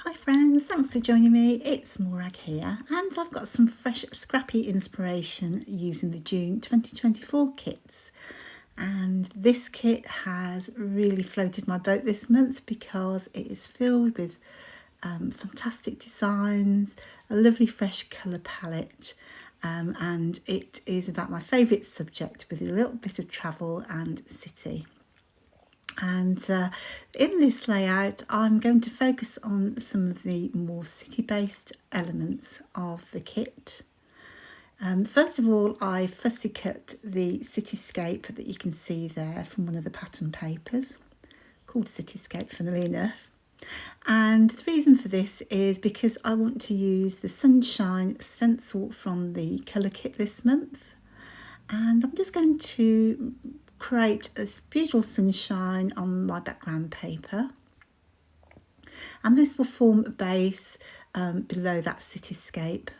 Hi friends, thanks for joining me. It's Morag here, and I've got some fresh scrappy inspiration using the June 2024 kits. And this kit has really floated my boat this month because it is filled with fantastic designs, a lovely fresh colour palette, and it is about my favourite subject with a little bit of travel and city. And in this layout, I'm going to focus on some of the more city-based elements of the kit. First of all, I fussy cut the Cityscape that you can see there from one of the pattern papers, called Cityscape, funnily enough. And the reason for this is because I want to use the Sunshine stencil from the colour kit this month. And I'm just going to create a beautiful sunshine on my background paper, and this will form a base below that cityscape.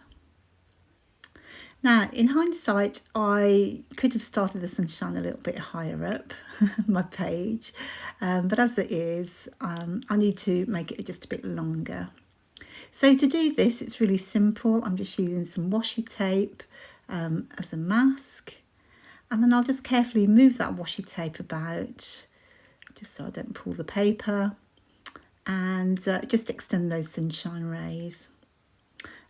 Now, in hindsight, I could have started the sunshine a little bit higher up my page, but as it is, I need to make it just a bit longer. So to do this, it's really simple. I'm just using some washi tape as a mask. And then I'll just carefully move that washi tape about, just so I don't pull the paper, and just extend those sunshine rays.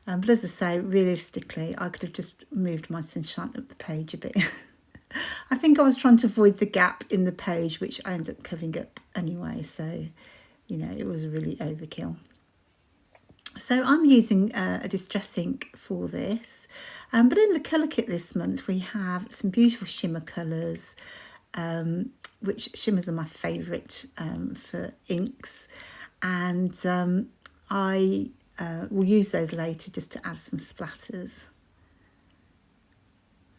But as I say, realistically, I could have just moved my sunshine up the page a bit. I think I was trying to avoid the gap in the page, which I ended up covering up anyway. So, you know, it was really overkill. So I'm using a distress ink for this. But in the colour kit this month, we have some beautiful shimmer colours, which shimmers are my favourite for inks. And I will use those later just to add some splatters.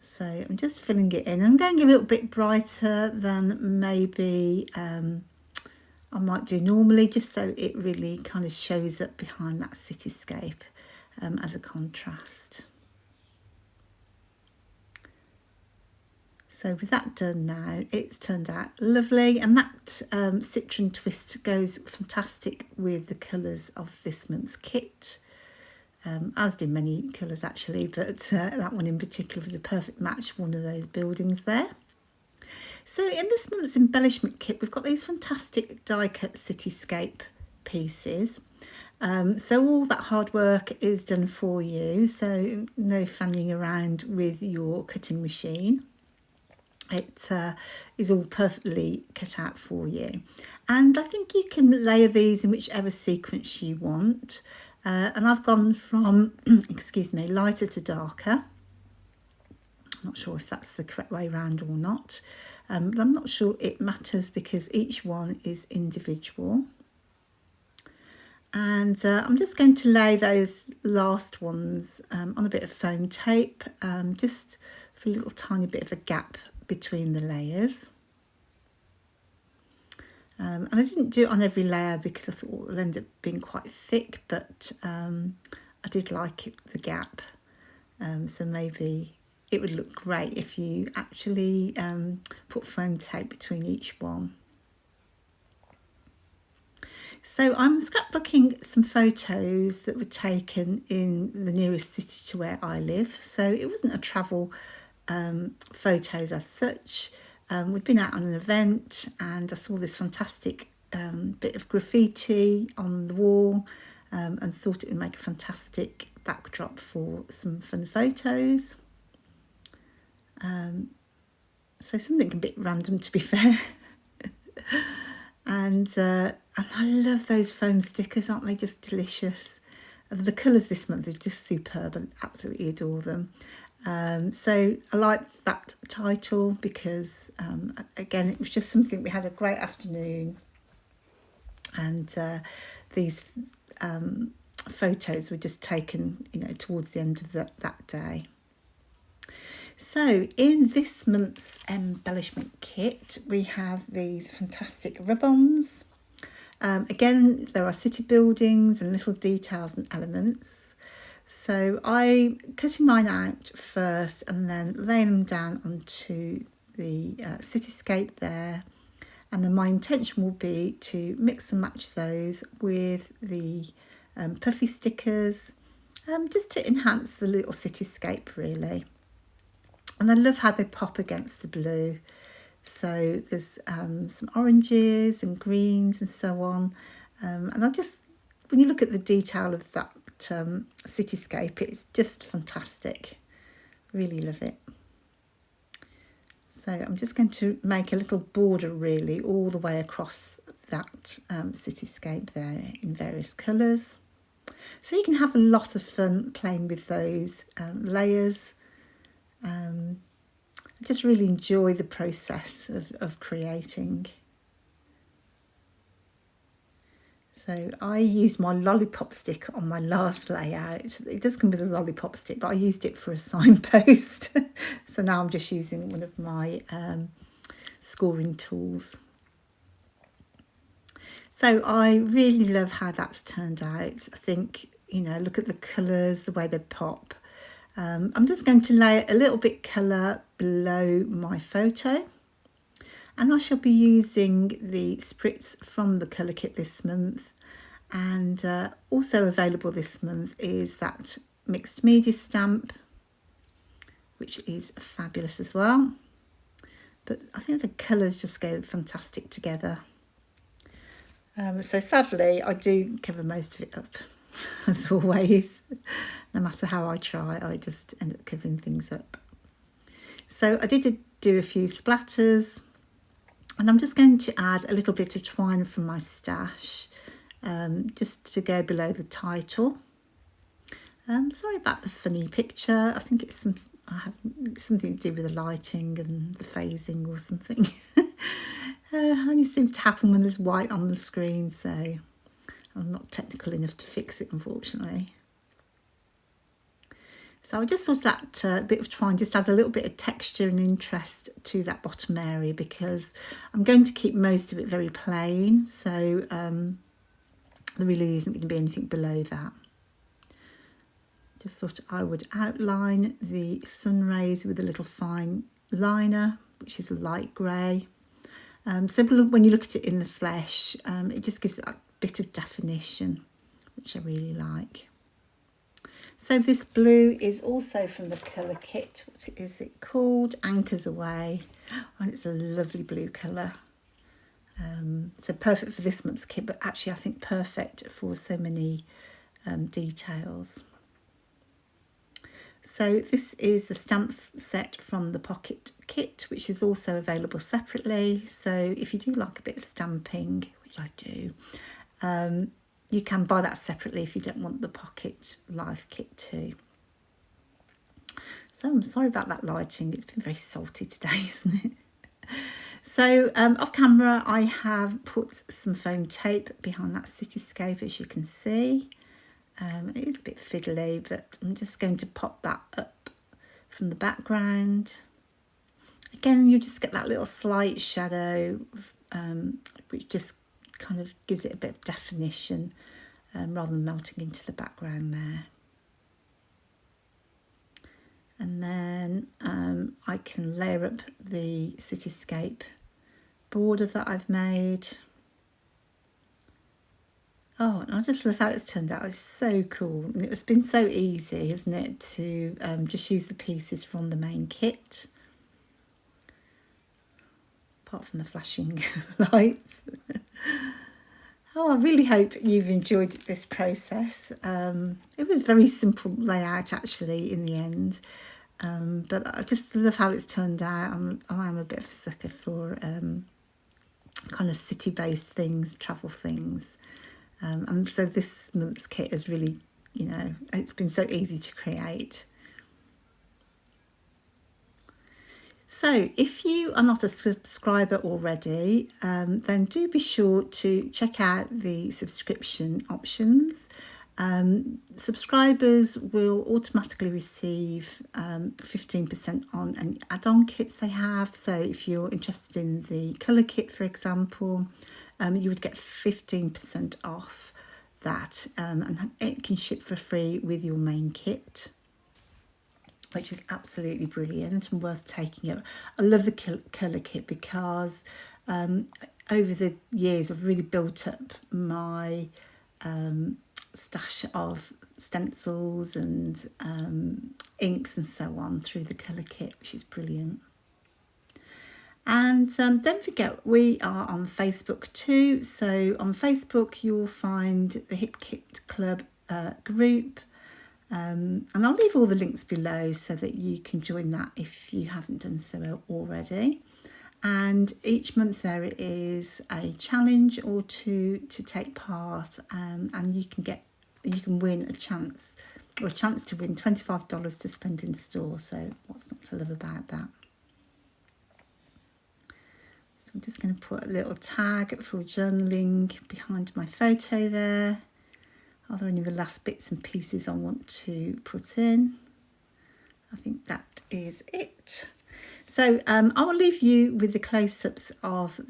So I'm just filling it in. I'm going a little bit brighter than maybe I might do normally, just so it really kind of shows up behind that cityscape as a contrast. So with that done now, it's turned out lovely, and that citron twist goes fantastic with the colours of this month's kit, as do many colours actually, but that one in particular was a perfect match, one of those buildings there. So in this month's embellishment kit, we've got these fantastic die-cut cityscape pieces. So all that hard work is done for you, so no fanning around with your cutting machine. It is all perfectly cut out for you, and I think you can layer these in whichever sequence you want, and I've gone from excuse me, lighter to darker. I'm not sure if that's the correct way around or not, but I'm not sure it matters because each one is individual. And I'm just going to lay those last ones on a bit of foam tape, just for a little tiny bit of a gap between the layers. And I didn't do it on every layer because I thought it would end up being quite thick, but I did like it, the gap. So maybe it would look great if you actually put foam tape between each one. So I'm scrapbooking some photos that were taken in the nearest city to where I live. So it wasn't a travel photos as such. We'd been out on an event and I saw this fantastic bit of graffiti on the wall and thought it would make a fantastic backdrop for some fun photos. So something a bit random, to be fair. And I love those foam stickers, aren't they just delicious? The colours this month are just superb. I absolutely adore them. So I liked that title because, again, it was just something, we had a great afternoon, and these photos were just taken, you know, towards the end of that day. So in this month's embellishment kit, we have these fantastic rub-ons. Again, there are city buildings and little details and elements. So I'm cutting mine out first and then laying them down onto the cityscape there. And then my intention will be to mix and match those with the puffy stickers, just to enhance the little cityscape really. And I love how they pop against the blue. So there's some oranges and greens and so on. And I just, when you look at the detail of that cityscape, it's just fantastic. Really love it. So I'm just going to make a little border really all the way across that cityscape there in various colours. So you can have a lot of fun playing with those layers. I just really enjoy the process of creating. So I used my lollipop stick on my last layout. It does come with a lollipop stick, but I used it for a signpost. So now I'm just using one of my scoring tools. So I really love how that's turned out. I think, you know, look at the colours, the way they pop. I'm just going to lay a little bit colour below my photo. And I shall be using the spritz from the colour kit this month. And also available this month is that mixed media stamp, which is fabulous as well. But I think the colours just go fantastic together. So sadly, I do cover most of it up, as always. No matter how I try, I just end up covering things up. So I did do a few splatters. And I'm just going to add a little bit of twine from my stash, just to go below the title. Sorry about the funny picture. I think it's something to do with the lighting and the phasing or something. Only seems to happen when there's white on the screen, so I'm not technical enough to fix it, unfortunately. So I just thought that bit of twine just adds a little bit of texture and interest to that bottom area, because I'm going to keep most of it very plain. So there really isn't going to be anything below that. Just thought I would outline the sun rays with a little fine liner, which is a light grey. So when you look at it in the flesh, it just gives it that bit of definition, which I really like. So this blue is also from the colour kit. What is it called? Anchors Away. And it's a lovely blue colour. So perfect for this month's kit, but actually I think perfect for so many details. So this is the stamp set from the pocket kit, which is also available separately. So if you do like a bit of stamping, which I do, you can buy that separately if you don't want the pocket life kit too. So I'm sorry about that lighting. It's been very salty today, isn't it? So off camera, I have put some foam tape behind that cityscape, as you can see. It is a bit fiddly, but I'm just going to pop that up from the background. Again, you just get that little slight shadow, which just kind of gives it a bit of definition rather than melting into the background there. And then I can layer up the cityscape border that I've made. Oh, and I just love how it's turned out. It's so cool. And it's been so easy, hasn't it, to just use the pieces from the main kit. Apart from the flashing lights. Oh, I really hope you've enjoyed this process. It was a very simple layout actually in the end. But I just love how it's turned out. I'm a bit of a sucker for kind of city-based things, travel things. And so this month's kit is really, you know, it's been so easy to create. So if you are not a subscriber already, then do be sure to check out the subscription options. Subscribers will automatically receive 15% on any add-on kits they have. So if you're interested in the colour kit, for example, you would get 15% off that, and it can ship for free with your main kit, which is absolutely brilliant and worth taking up. I love the colour kit because over the years I've really built up my stash of stencils and inks and so on through the colour kit, which is brilliant. And don't forget, we are on Facebook too. So on Facebook, you'll find the Hip Kit Club group. And I'll leave all the links below so that you can join that if you haven't done so already. And each month there is a challenge or two to take part, and you can win a chance to win $25 to spend in store. So what's not to love about that? So I'm just going to put a little tag for journaling behind my photo there. Are there any of the last bits and pieces I want to put in? I think that is it. So I will leave you with the close-ups of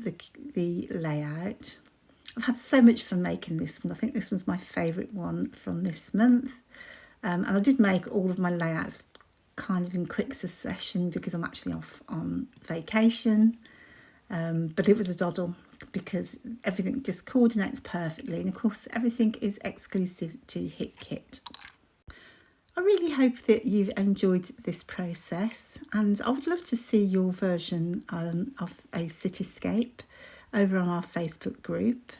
the layout. I've had so much fun making this one. I think this one's my favourite one from this month. And I did make all of my layouts kind of in quick succession because I'm actually off on vacation. But it was a doddle because everything just coordinates perfectly. And of course, everything is exclusive to Hip Kit. I really hope that you've enjoyed this process, and I would love to see your version of a cityscape over on our Facebook group.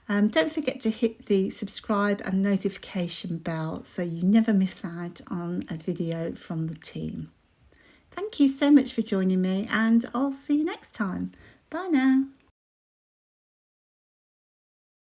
Don't forget to hit the subscribe and notification bell so you never miss out on a video from the team. Thank you so much for joining me, and I'll see you next time. Bye now.